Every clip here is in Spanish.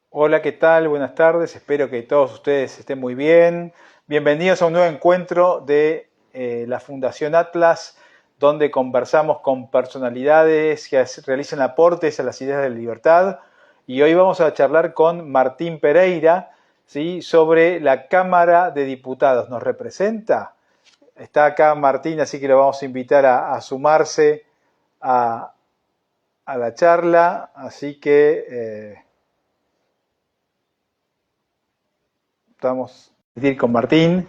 Hola, ¿qué tal? Buenas tardes. Espero que todos ustedes estén muy bien. Bienvenidos a un nuevo encuentro de la Fundación Atlas, donde conversamos con personalidades que realizan aportes a las ideas de libertad. Y hoy vamos a charlar con Martín Pereira, ¿sí?, sobre la Cámara de Diputados. ¿Nos representa? Está acá Martín, así que lo vamos a invitar a sumarse a, a la charla. Así que estamos con Martín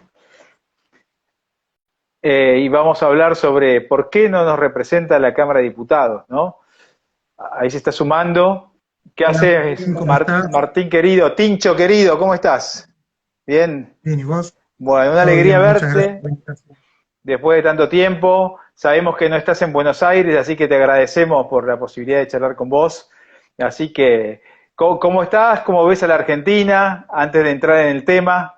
y vamos a hablar sobre por qué no nos representa la Cámara de Diputados, ¿no? Ahí se está sumando. ¿Qué Hola, haces, Martín, ¿cómo estás? Martín querido? Tincho querido, ¿cómo estás? Bien. Bien, ¿y vos? Bueno, una Todo alegría bien, muchas gracias verte por la invitación. después de tanto tiempo. Sabemos que no estás en Buenos Aires, así que te agradecemos por la posibilidad de charlar con vos. Así que, ¿cómo estás? ¿Cómo ves a la Argentina? Antes de entrar en el tema.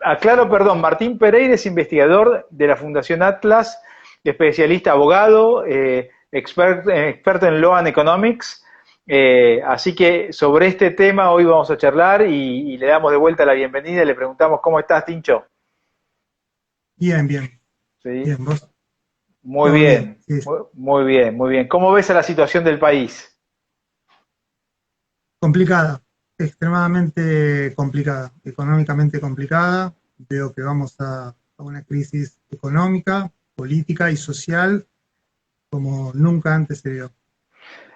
Aclaro, perdón, Martín Pereira es investigador de la Fundación Atlas, especialista abogado, experto en Law and Economics. Así que sobre este tema hoy vamos a charlar y le damos de vuelta la bienvenida y le preguntamos cómo estás, Tincho. Bien, bien, ¿Sí? bien, ¿vos? Muy Todo bien, bien, sí, sí. muy bien, muy bien. ¿Cómo ves a la situación del país? Complicada, extremadamente complicada, económicamente complicada. Veo que vamos a una crisis económica, política y social como nunca antes se vio.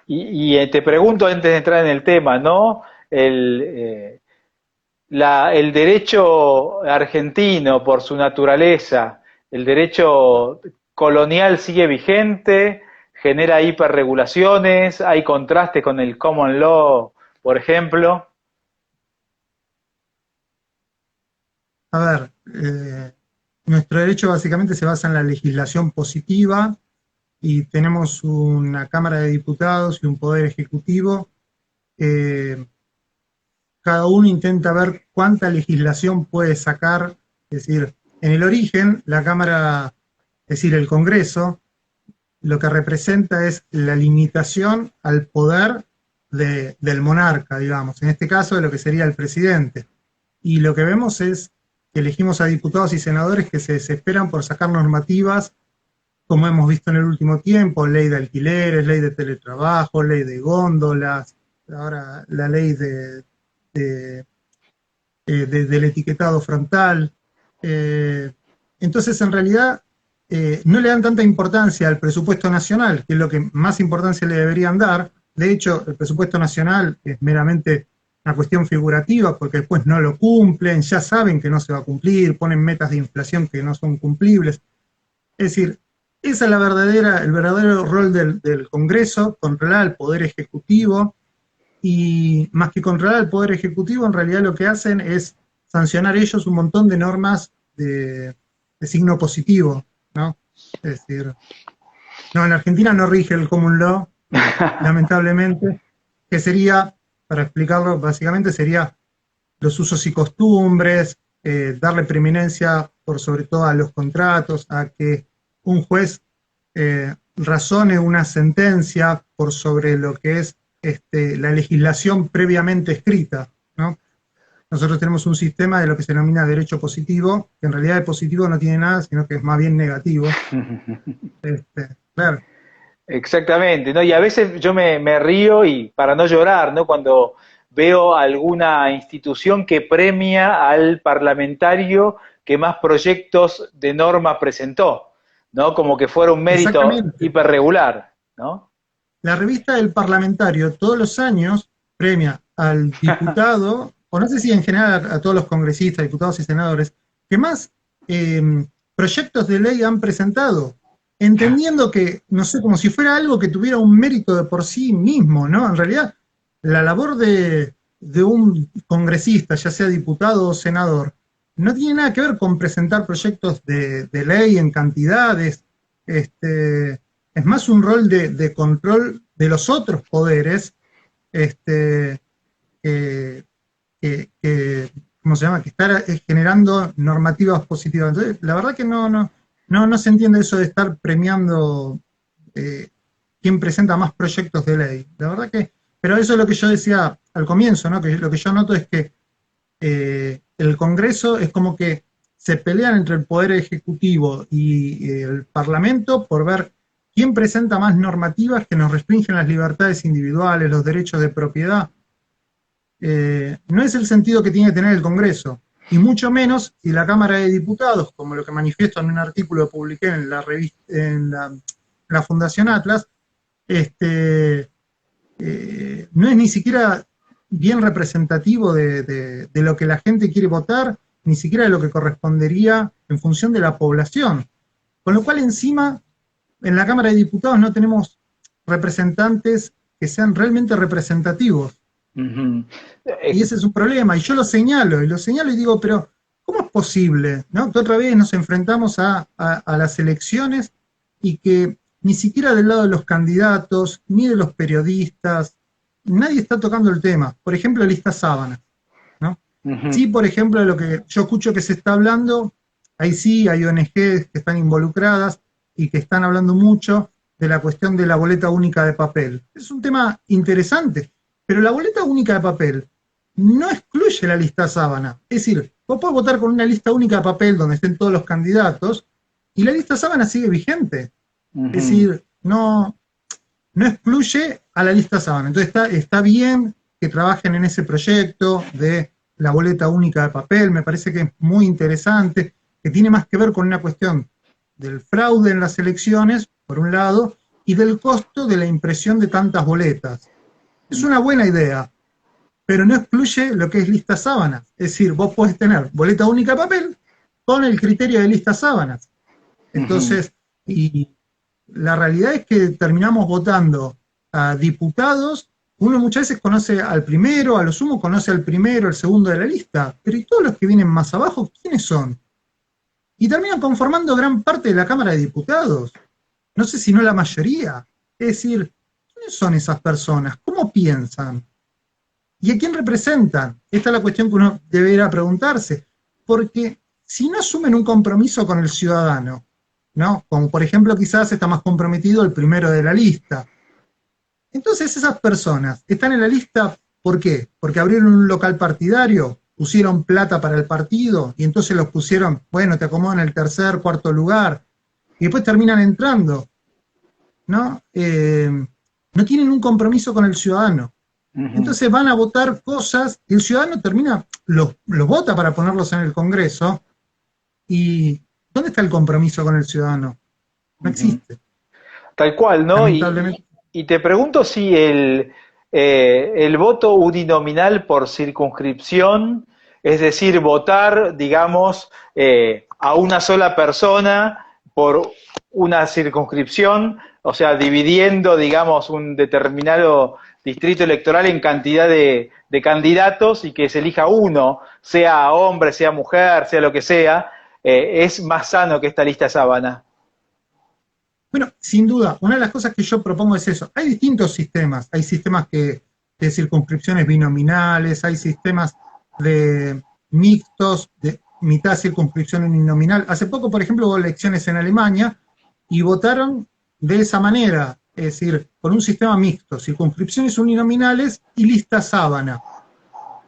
Te pregunto antes de entrar en el tema, ¿no? El, eh, el derecho argentino, por su naturaleza, el derecho colonial sigue vigente, genera hiperregulaciones, hay contraste con el common law, por ejemplo. A ver, nuestro derecho básicamente se basa en la legislación positiva y tenemos una Cámara de Diputados y un Poder Ejecutivo. eh, Cada uno intenta ver cuánta legislación puede sacar, es decir, en el origen, la Cámara, es decir, el Congreso, lo que representa es la limitación al poder del monarca, digamos, en este caso de lo que sería el presidente. Y lo que vemos es que elegimos a diputados y senadores que se desesperan por sacar normativas, como hemos visto en el último tiempo, ley de alquileres, ley de teletrabajo, ley de góndolas, ahora la ley de del etiquetado frontal. Eh, entonces, en realidad, no le dan tanta importancia al presupuesto nacional, que es lo que más importancia le deberían dar. De hecho, el presupuesto nacional es meramente una cuestión figurativa, porque después no lo cumplen, ya saben que no se va a cumplir, ponen metas de inflación que no son cumplibles. Es decir, esa es el verdadero rol del Congreso, controlar el poder ejecutivo, y más que controlar el Poder Ejecutivo, en realidad lo que hacen es sancionar ellos un montón de normas de signo positivo, ¿no? Es decir, no, en Argentina no rige el common law, lamentablemente, que sería, para explicarlo, básicamente sería los usos y costumbres, darle preeminencia por sobre todo a los contratos, a que un juez razone una sentencia por sobre lo que es la legislación previamente escrita, ¿no? Nosotros tenemos un sistema de lo que se denomina derecho positivo, que en realidad de positivo no tiene nada, sino que es más bien negativo. Claro. Exactamente, ¿no? Y a veces yo me río y para no llorar, ¿no? Cuando veo alguna institución que premia al parlamentario que más proyectos de norma presentó, ¿no? Como que fuera un mérito Exactamente. hiperregular, ¿no? La revista del parlamentario todos los años premia al diputado, o no sé si en general a todos los congresistas, diputados y senadores, que más eh, proyectos de ley han presentado, entendiendo que, no sé, como si fuera algo que tuviera un mérito de por sí mismo, ¿no? En realidad, la labor de un congresista, ya sea diputado o senador, no tiene nada que ver con presentar proyectos de ley en cantidades, es más un rol de control de los otros poderes, este, que, ¿cómo se llama? Que estar generando normativas positivas. Entonces, la verdad que no se entiende eso de estar premiando quién presenta más proyectos de ley. La verdad que Pero eso es lo que yo decía al comienzo, ¿no? Que lo que yo noto es que el Congreso es como que se pelean entre el Poder Ejecutivo y el Parlamento por ver quién presenta más normativas que nos restringen las libertades individuales, los derechos de propiedad. No es el sentido que tiene que tener el Congreso, y mucho menos si la Cámara de Diputados, como lo que manifiesto en un artículo que publiqué en la revista, en la Fundación Atlas, no es ni siquiera bien representativo de lo que la gente quiere votar, ni siquiera de lo que correspondería en función de la población. Con lo cual encima, en la Cámara de Diputados no tenemos representantes que sean realmente representativos. Ujú. Y ese es un problema, y yo lo señalo y digo, pero ¿cómo es posible, ¿no? Que otra vez nos enfrentamos a las elecciones y que ni siquiera del lado de los candidatos, ni de los periodistas, nadie está tocando el tema? Por ejemplo, lista sábana, ¿no? Ujú. Sí, por ejemplo, de lo que yo escucho que se está hablando, ahí sí hay ONGs que están involucradas y que están hablando mucho de la cuestión de la boleta única de papel. Es un tema interesante, pero la boleta única de papel no excluye la lista sábana. Es decir, vos podés votar con una lista única de papel donde estén todos los candidatos y la lista sábana sigue vigente. Es Ujú. decir, no excluye a la lista sábana. Entonces está bien que trabajen en ese proyecto de la boleta única de papel, me parece que es muy interesante, que tiene más que ver con una cuestión del fraude en las elecciones, por un lado, y del costo de la impresión de tantas boletas. Es una buena idea, pero no excluye lo que es lista sábanas. Es decir, vos podés tener boleta única de papel con el criterio de lista sábanas. Ujú. Entonces, y la realidad es que terminamos votando a diputados, uno muchas veces conoce al primero, a lo sumo conoce al primero, al segundo de la lista, pero ¿y todos los que vienen más abajo, quiénes son? Y terminan conformando gran parte de la Cámara de Diputados. No sé si no la mayoría. Es decir, ¿quiénes son esas personas? ¿Cómo piensan? ¿Y a quién representan? Esta es la cuestión que uno debería preguntarse. Porque si no asumen un compromiso con el ciudadano, ¿no? Como por ejemplo quizás está más comprometido el primero de la lista. Entonces esas personas están en la lista, ¿por qué? Porque abrieron un local partidario, pusieron plata para el partido y entonces los pusieron, bueno, te acomodan el tercer, cuarto lugar y después terminan entrando, ¿no? No tienen un compromiso con el ciudadano. Ujú. Entonces van a votar cosas y el ciudadano termina, los vota para ponerlos en el Congreso. ¿Y dónde está el compromiso con el ciudadano? No Ujú. existe, Tal cual, ¿no? lamentablemente. Y te pregunto si el voto uninominal por circunscripción, es decir, votar, digamos, a una sola persona por una circunscripción, o sea, dividiendo, digamos, un determinado distrito electoral en cantidad de candidatos y que se elija uno, sea hombre, sea mujer, sea lo que sea, es más sano que esta lista sábana. Bueno, sin duda, una de las cosas que yo propongo es eso. Hay distintos sistemas. Hay sistemas de circunscripciones binominales, hay sistemas de mixtos, de mitad circunscripción uninominal. Hace poco, por ejemplo, hubo elecciones en Alemania y votaron de esa manera, es decir, con un sistema mixto, circunscripciones uninominales y lista sábana.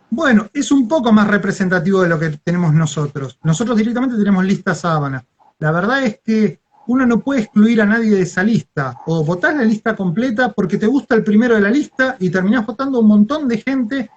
Bueno, es un poco más representativo de lo que tenemos nosotros. Nosotros directamente tenemos lista sábana. La verdad es que uno no puede excluir a nadie de esa lista. O votás la lista completa porque te gusta el primero de la lista y terminás votando un montón de gente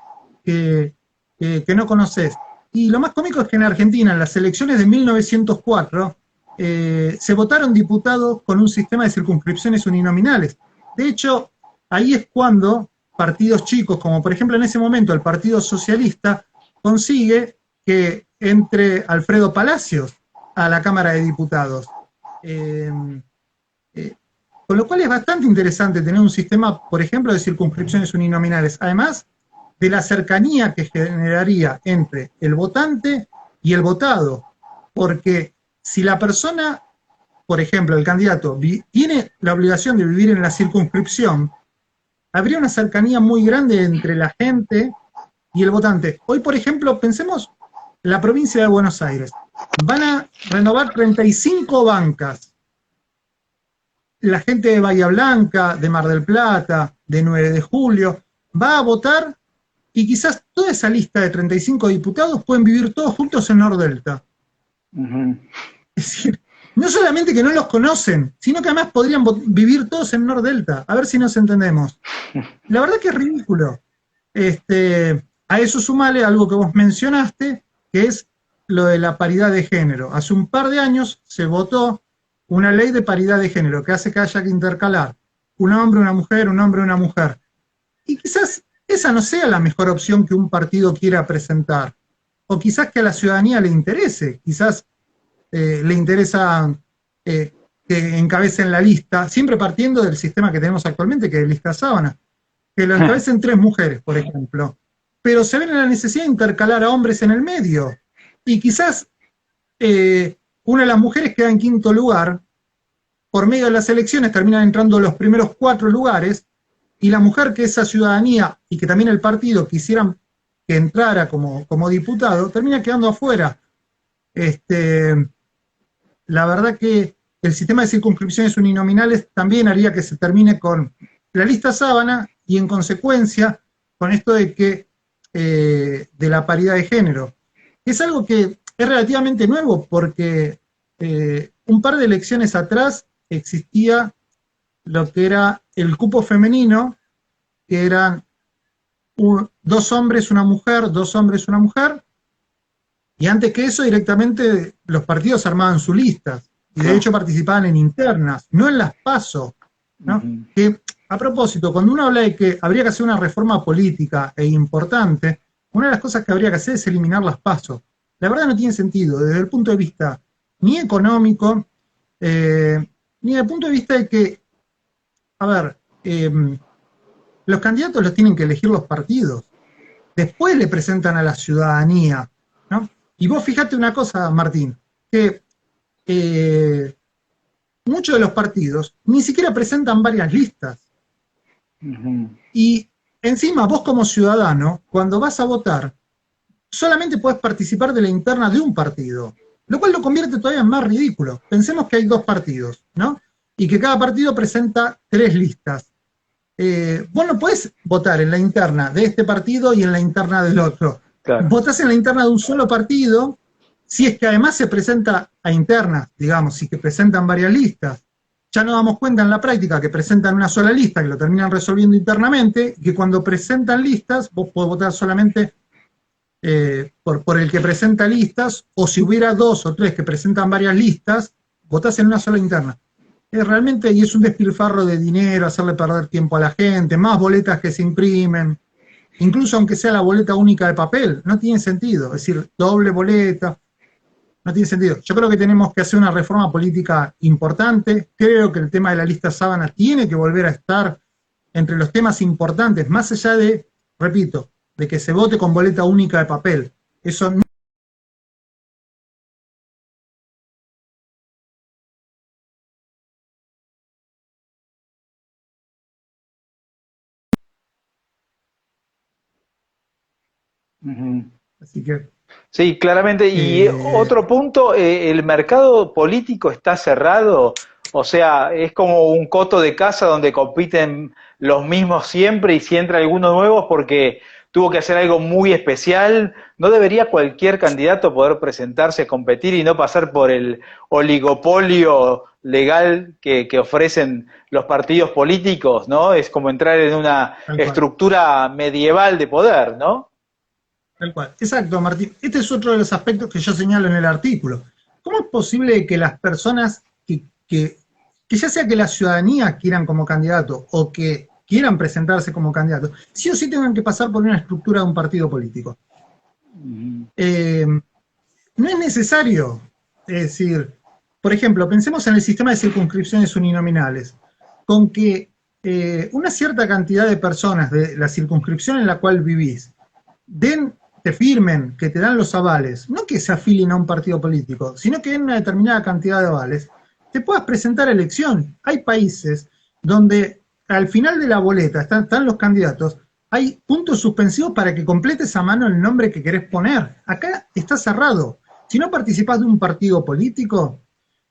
que, que no conoces. Y lo más cómico es que en Argentina, en las elecciones de 1904, se votaron diputados con un sistema de circunscripciones uninominales. De hecho, ahí es cuando partidos chicos, como por ejemplo en ese momento el Partido Socialista, consigue que entre Alfredo Palacios a la Cámara de Diputados. Eh, eh, con lo cual es bastante interesante tener un sistema, por ejemplo, de circunscripciones uninominales, además de la cercanía que generaría entre el votante y el votado, porque si la persona, por ejemplo, el candidato, tiene la obligación de vivir en la circunscripción, habría una cercanía muy grande entre la gente y el votante. Hoy, por ejemplo, pensemos en la provincia de Buenos Aires. Van a renovar 35 bancas. La gente de Bahía Blanca, de Mar del Plata, de 9 de Julio, va a votar y quizás toda esa lista de 35 diputados pueden vivir todos juntos en Nordelta. Es decir, no solamente que no los conocen, sino que además podrían vivir todos en Nordelta. A ver si nos entendemos. La verdad que es ridículo. A eso sumale algo que vos mencionaste, que es lo de la paridad de género. Hace un par de años se votó una ley de paridad de género que hace que haya que intercalar un hombre, una mujer, un hombre, una mujer. Y quizás esa no sea la mejor opción que un partido quiera presentar. O quizás que a la ciudadanía le interese. Quizás le interesa que encabecen la lista, siempre partiendo del sistema que tenemos actualmente, que es lista sábana, que lo encabecen 3 mujeres, por ejemplo, pero se ven en la necesidad de intercalar a hombres en el medio, y quizás una de las mujeres queda en 5º lugar, por medio de las elecciones terminan entrando los primeros 4 lugares, y la mujer que esa ciudadanía, y que también el partido quisieran que entrara como diputado, termina quedando afuera. La verdad que el sistema de circunscripciones uninominales también haría que se termine con la lista sábana y en consecuencia con esto de que de la paridad de género. Es algo que es relativamente nuevo porque un par de elecciones atrás existía lo que era el cupo femenino, que eran 2 hombres, una mujer, 2 hombres, una mujer, y antes que eso directamente los partidos armaban sus listas, y de hecho participaban en internas, no en las PASO, ¿no? Que, a propósito, cuando uno habla de que habría que hacer una reforma política e importante, una de las cosas que habría que hacer es eliminar las PASO. La verdad no tiene sentido, desde el punto de vista ni económico, ni desde el punto de vista de que, a ver, los candidatos los tienen que elegir los partidos, después le presentan a la ciudadanía, ¿no? Y vos fijate una cosa, Martín, que muchos de los partidos ni siquiera presentan varias listas. Y encima vos como ciudadano, cuando vas a votar, solamente podés participar de la interna de un partido, lo cual lo convierte todavía en más ridículo. Pensemos que hay 2 partidos, ¿no? Y que cada partido presenta 3 listas. Vos no podés votar en la interna de este partido y en la interna del otro. Claro. Votás en la interna de un solo partido, si es que además se presenta a internas, digamos, si que presentan varias listas. Ya nos damos cuenta en la práctica que presentan una sola lista, que lo terminan resolviendo internamente, y que cuando presentan listas, vos podés votar solamente por el que presenta listas, o si hubiera 2 o 3 que presentan varias listas, votás en una sola interna. Realmente, y es un despilfarro de dinero, hacerle perder tiempo a la gente, más boletas que se imprimen, incluso aunque sea la boleta única de papel, no tiene sentido, es decir, doble boleta, no tiene sentido. Yo creo que tenemos que hacer una reforma política importante, creo que el tema de la lista sábana tiene que volver a estar entre los temas importantes, más allá de, repito, de que se vote con boleta única de papel. Eso no. Así que... Sí, claramente. Y otro punto, el mercado político está cerrado, o sea, es como un coto de casa donde compiten los mismos siempre y si entra alguno nuevo porque tuvo que hacer algo muy especial. ¿No debería cualquier candidato poder presentarse a competir y no pasar por el oligopolio legal que ofrecen los partidos políticos, ¿no? Es como entrar en una estructura medieval de poder, ¿no? Tal cual. Exacto, Martín. Este es otro de los aspectos que yo señalo en el artículo. ¿Cómo es posible que las personas que ya sea que la ciudadanía quieran como candidato o que quieran presentarse como candidato, sí o sí tengan que pasar por una estructura de un partido político? No es necesario. Es decir, por ejemplo, pensemos en el sistema de circunscripciones uninominales, con que una cierta cantidad de personas de la circunscripción en la cual vivís te firmen, que te dan los avales, no que se afilien a un partido político, sino que den una determinada cantidad de avales, te puedas presentar a elección. Hay países donde al final de la boleta están los candidatos, hay puntos suspensivos para que completes a mano el nombre que querés poner. Acá está cerrado. Si no participás de un partido político,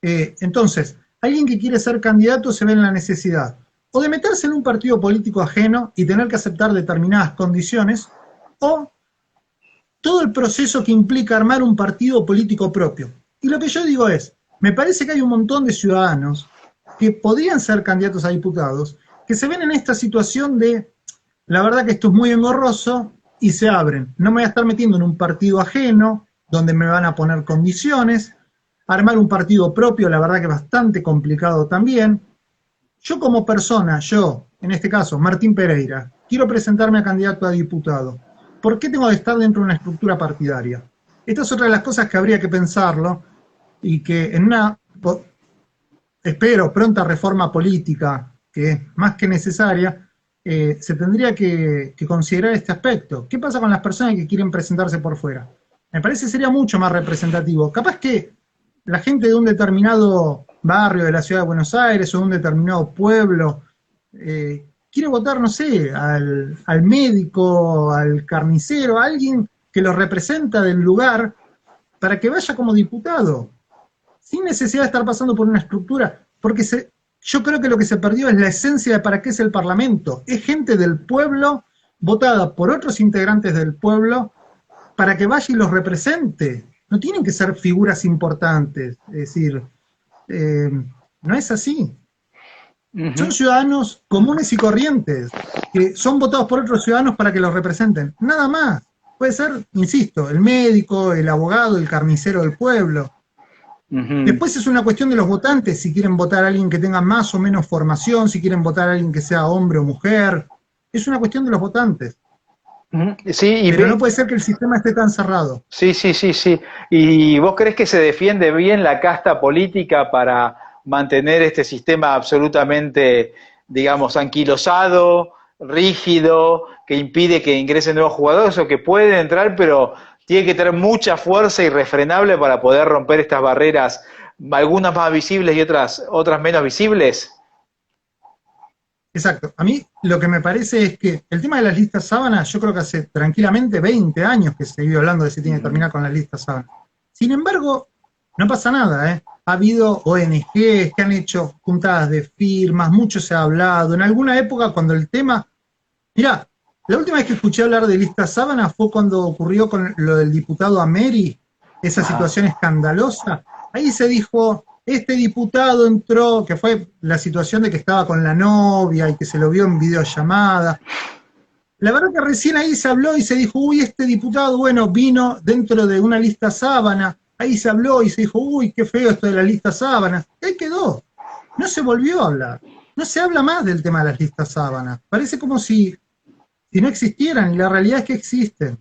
entonces, alguien que quiere ser candidato se ve en la necesidad o de meterse en un partido político ajeno y tener que aceptar determinadas condiciones, o todo el proceso que implica armar un partido político propio. Y lo que yo digo es, me parece que hay un montón de ciudadanos que podrían ser candidatos a diputados, que se ven en esta situación de, la verdad que esto es muy engorroso, y se abren. No me voy a estar metiendo en un partido ajeno, donde me van a poner condiciones, armar un partido propio, la verdad que es bastante complicado también. Yo como persona, yo, en este caso, Martín Pereira, quiero presentarme a candidato a diputado. ¿Por qué tengo que estar dentro de una estructura partidaria? Esta es otra de las cosas que habría que pensarlo y que en una, espero, pronta reforma política, que es más que necesaria, se tendría que considerar este aspecto. ¿Qué pasa con las personas que quieren presentarse por fuera? Me parece que sería mucho más representativo. Capaz que la gente de un determinado barrio de la ciudad de Buenos Aires o de un determinado pueblo quiere votar, no sé, al médico, al carnicero, a alguien que lo representa del lugar para que vaya como diputado, sin necesidad de estar pasando por una estructura, porque yo creo que lo que se perdió es la esencia de para qué es el Parlamento. Es gente del pueblo, votada por otros integrantes del pueblo, para que vaya y los represente. No tienen que ser figuras importantes, es decir, no es así. Son ciudadanos comunes y corrientes, que son votados por otros ciudadanos para que los representen. Nada más. Puede ser, insisto, el médico, el abogado, el carnicero del pueblo. Después es una cuestión de los votantes, si quieren votar a alguien que tenga más o menos formación, si quieren votar a alguien que sea hombre o mujer. Es una cuestión de los votantes. Sí, pero no puede ser que el sistema esté tan cerrado. Sí. ¿Y vos crees que se defiende bien la casta política para mantener este sistema absolutamente, digamos, anquilosado, rígido, que impide que ingresen nuevos jugadores o que pueden entrar, pero tiene que tener mucha fuerza irrefrenable para poder romper estas barreras, algunas más visibles y otras menos visibles? Exacto. A mí lo que me parece es que el tema de las listas sábanas, yo creo que hace tranquilamente 20 años que se vive hablando de si tiene que terminar con las listas sábanas. Sin embargo, no pasa nada, ¿eh? Ha habido ONGs que han hecho juntadas de firmas, mucho se ha hablado. En alguna época cuando el tema... Mirá, la última vez que escuché hablar de listas sábanas fue cuando ocurrió con lo del diputado Ameri, esa situación escandalosa. Ahí se dijo, este diputado entró, que fue la situación de que estaba con la novia y que se lo vio en videollamada. La verdad que recién ahí se habló y se dijo, uy, este diputado, bueno, vino dentro de una lista sábana. Ahí se habló y se dijo, uy, qué feo esto de la lista sábana. Y ahí quedó. No se volvió a hablar. No se habla más del tema de las listas sábanas. Parece como si no existieran, y la realidad es que existen.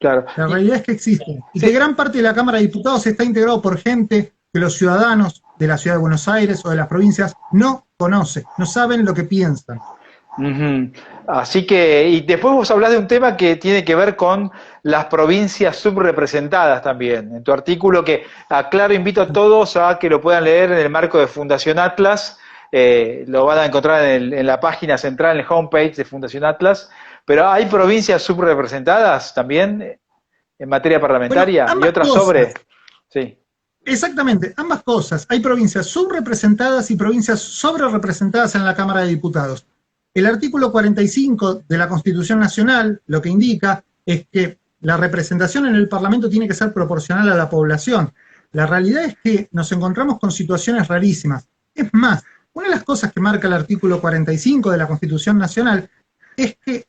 Claro. La realidad es que existen. Y que gran parte de la Cámara de Diputados está integrado por gente que los ciudadanos de la Ciudad de Buenos Aires o de las provincias no conocen, no saben lo que piensan. Así que, y después vos hablás de un tema que tiene que ver con las provincias subrepresentadas también. En tu artículo que, aclaro, invito a todos a que lo puedan leer en el marco de Fundación Atlas, lo van a encontrar en la página central, en el homepage de Fundación Atlas, pero hay provincias subrepresentadas también en materia parlamentaria, bueno, y otras cosas. sobre. Sí. Exactamente, ambas cosas. Hay provincias subrepresentadas y provincias sobrerepresentadas en la Cámara de Diputados. El artículo 45 de la Constitución Nacional lo que indica es que la representación en el Parlamento tiene que ser proporcional a la población. La realidad es que nos encontramos con situaciones rarísimas. Es más, una de las cosas que marca el artículo 45 de la Constitución Nacional es que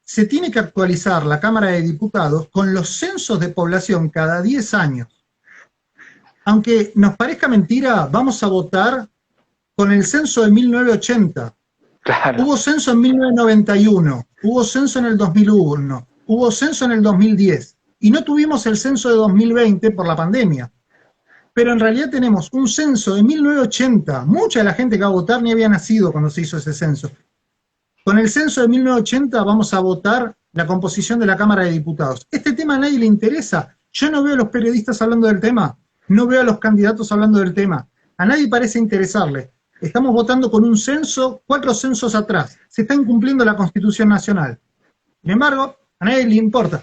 se tiene que actualizar la Cámara de Diputados con los censos de población cada 10 años. Aunque nos parezca mentira, vamos a votar con el censo de 1980. Claro. Hubo censo en 1991, hubo censo en el 2001, hubo censo en el 2010, y no tuvimos el censo de 2020 por la pandemia. Pero en realidad tenemos un censo de 1980, mucha de la gente que va a votar ni había nacido cuando se hizo ese censo. Con el censo de 1980 vamos a votar la composición de la Cámara de Diputados. ¿Este tema a nadie le interesa? Yo no veo a los periodistas hablando del tema, no veo a los candidatos hablando del tema. A nadie parece interesarle. Estamos votando con un censo, 4 censos atrás. Se está incumpliendo la Constitución Nacional. Sin embargo, a nadie le importa.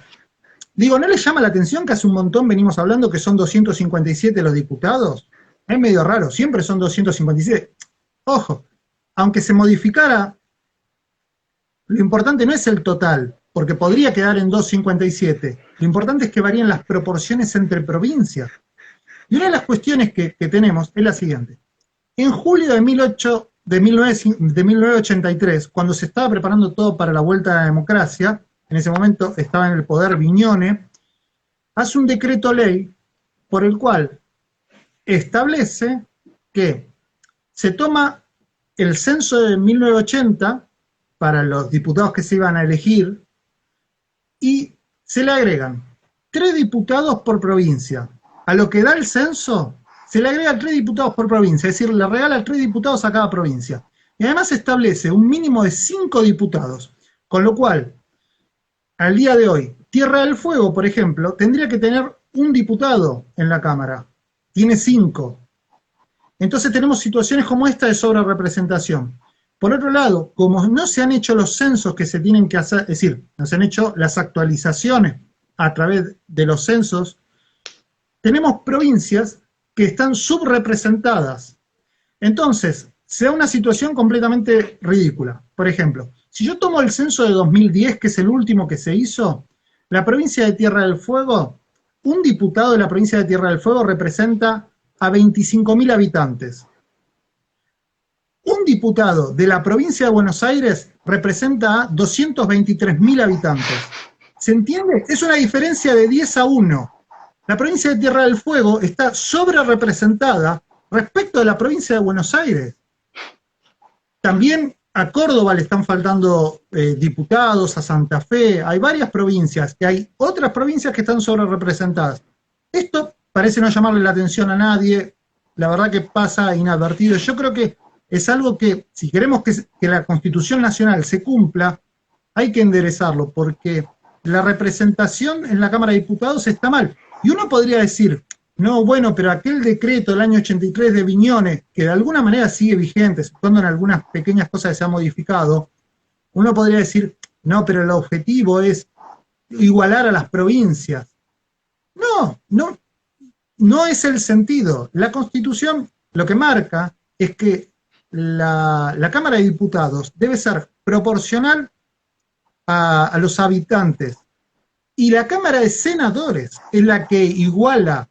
Digo, ¿no les llama la atención que hace un montón venimos hablando que son 257 los diputados? Es medio raro, siempre son 257. Ojo, aunque se modificara, lo importante no es el total, porque podría quedar en 2,57. Lo importante es que varíen las proporciones entre provincias. Y una de las cuestiones que tenemos es la siguiente. En julio de 1983, cuando se estaba preparando todo para la vuelta a la democracia, en ese momento estaba en el poder Viñone, hace un decreto ley por el cual establece que se toma el censo de 1980 para los diputados que se iban a elegir y se le agregan 3 diputados por provincia. A lo que da el censo, se le agrega 3 diputados por provincia, es decir, le regala 3 diputados a cada provincia. Y además establece un mínimo de 5 diputados, con lo cual, al día de hoy, Tierra del Fuego, por ejemplo, tendría que tener un diputado en la Cámara. Tiene 5. Entonces tenemos situaciones como esta de sobrerepresentación. Por otro lado, como no se han hecho los censos que se tienen que hacer, es decir, no se han hecho las actualizaciones a través de los censos, tenemos provincias que están subrepresentadas. Entonces, se da una situación completamente ridícula. Por ejemplo, si yo tomo el censo de 2010, que es el último que se hizo, la provincia de Tierra del Fuego, un diputado de la provincia de Tierra del Fuego representa a 25.000 habitantes. Un diputado de la provincia de Buenos Aires representa a 223.000 habitantes. ¿Se entiende? Es una diferencia de 10-1. La provincia de Tierra del Fuego está sobre-representada respecto de la provincia de Buenos Aires. También a Córdoba le están faltando diputados, a Santa Fe, hay varias provincias, y hay otras provincias que están sobre-representadas. Esto parece no llamarle la atención a nadie, la verdad que pasa inadvertido. Yo creo que es algo que, si queremos que la Constitución Nacional se cumpla, hay que enderezarlo, porque la representación en la Cámara de Diputados está mal. Y uno podría decir, no, bueno, pero aquel decreto del año 83 de Viñone, que de alguna manera sigue vigente, cuando en algunas pequeñas cosas se ha modificado, uno podría decir, no, pero el objetivo es igualar a las provincias. No es el sentido. La Constitución lo que marca es que la Cámara de Diputados debe ser proporcional a los habitantes. Y la Cámara de Senadores es la que iguala.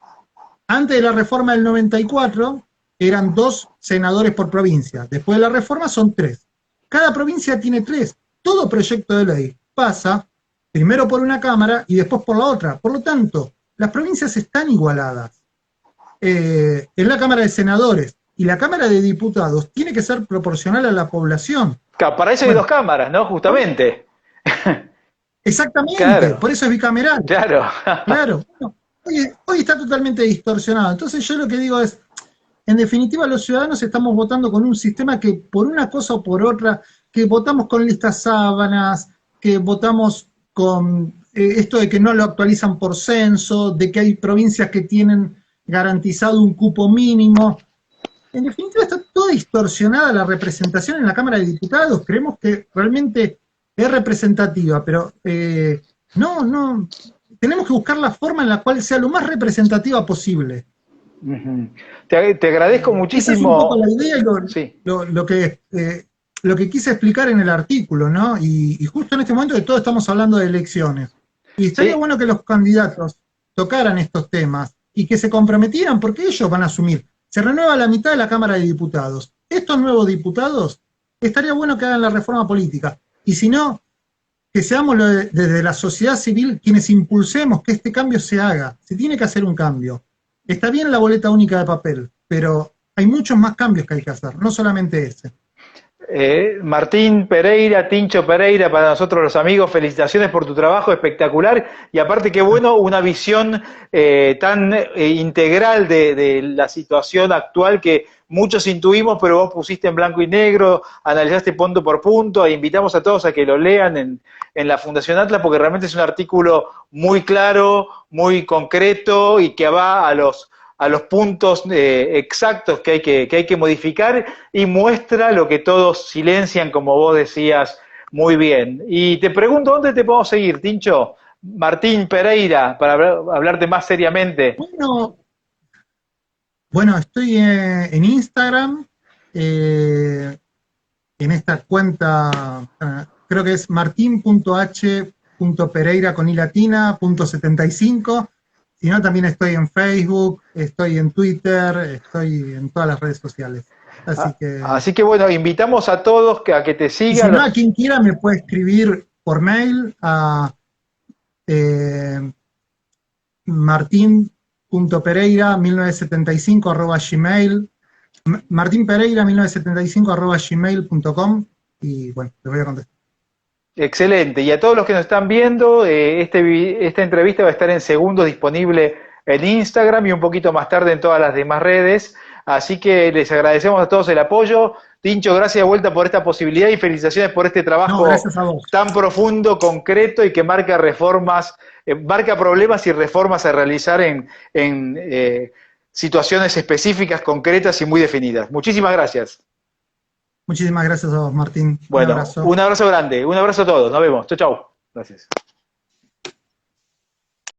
Antes de la reforma del 94 eran 2 senadores por provincia. Después de la reforma son 3. Cada provincia tiene 3. Todo proyecto de ley pasa primero por una cámara y después por la otra. Por lo tanto, las provincias están igualadas. En la Cámara de Senadores y la Cámara de Diputados tiene que ser proporcional a la población. Para eso hay 2 cámaras, ¿no? Justamente. Exactamente, claro. Por eso es bicameral. Claro. Claro. Bueno, hoy está totalmente distorsionado. Entonces yo lo que digo es, en definitiva los ciudadanos estamos votando con un sistema que por una cosa o por otra, que votamos con listas sábanas, que votamos con esto de que no lo actualizan por censo, de que hay provincias que tienen garantizado un cupo mínimo. En definitiva está toda distorsionada la representación en la Cámara de Diputados. Creemos que realmente es representativa, pero no, tenemos que buscar la forma en la cual sea lo más representativa posible. Te agradezco muchísimo. Esa es un poco la idea y sí. lo que quise explicar en el artículo, ¿no? Y justo en este momento que todos estamos hablando de elecciones. Y estaría bueno que los candidatos tocaran estos temas y que se comprometieran, porque ellos van a asumir. Se renueva la mitad de la Cámara de Diputados. Estos nuevos diputados, estaría bueno que hagan la reforma política. Y si no, que seamos desde la sociedad civil quienes impulsemos que este cambio se haga. Se tiene que hacer un cambio. Está bien la boleta única de papel, pero hay muchos más cambios que hay que hacer, no solamente ese. Martín Pereira, Tincho Pereira, para nosotros los amigos, felicitaciones por tu trabajo espectacular y aparte qué bueno, una visión tan integral de la situación actual que muchos intuimos, pero vos pusiste en blanco y negro, analizaste punto por punto e invitamos a todos a que lo lean en la Fundación Atlas porque realmente es un artículo muy claro, muy concreto y que va a los puntos exactos que hay que modificar y muestra lo que todos silencian, como vos decías muy bien. Y te pregunto, ¿dónde te podemos seguir, Tincho? Martín Pereira, para hablarte más seriamente. Bueno, estoy en Instagram, en esta cuenta, creo que es martin.h.pereira con i latina, .75. Si no, también estoy en Facebook, estoy en Twitter, estoy en todas las redes sociales. Así que bueno, invitamos a todos a que te Y si sigan. no, a quien quiera me puede escribir por mail a martin.pereira1975 martinpereira1975 gmail.com, y bueno, les voy a contestar. Excelente. Y a todos los que nos están viendo, esta entrevista va a estar en segundos disponible en Instagram y un poquito más tarde en todas las demás redes. Así que les agradecemos a todos el apoyo. Tincho, gracias de vuelta por esta posibilidad y felicitaciones por este No, trabajo gracias a vos. tan profundo, concreto y que marca reformas, marca problemas y reformas a realizar en situaciones específicas, concretas y muy definidas. Muchísimas gracias. Muchísimas gracias a vos, Martín. Un Bueno, abrazo. un abrazo grande, un abrazo a todos. Nos vemos. Chau, chau. Gracias.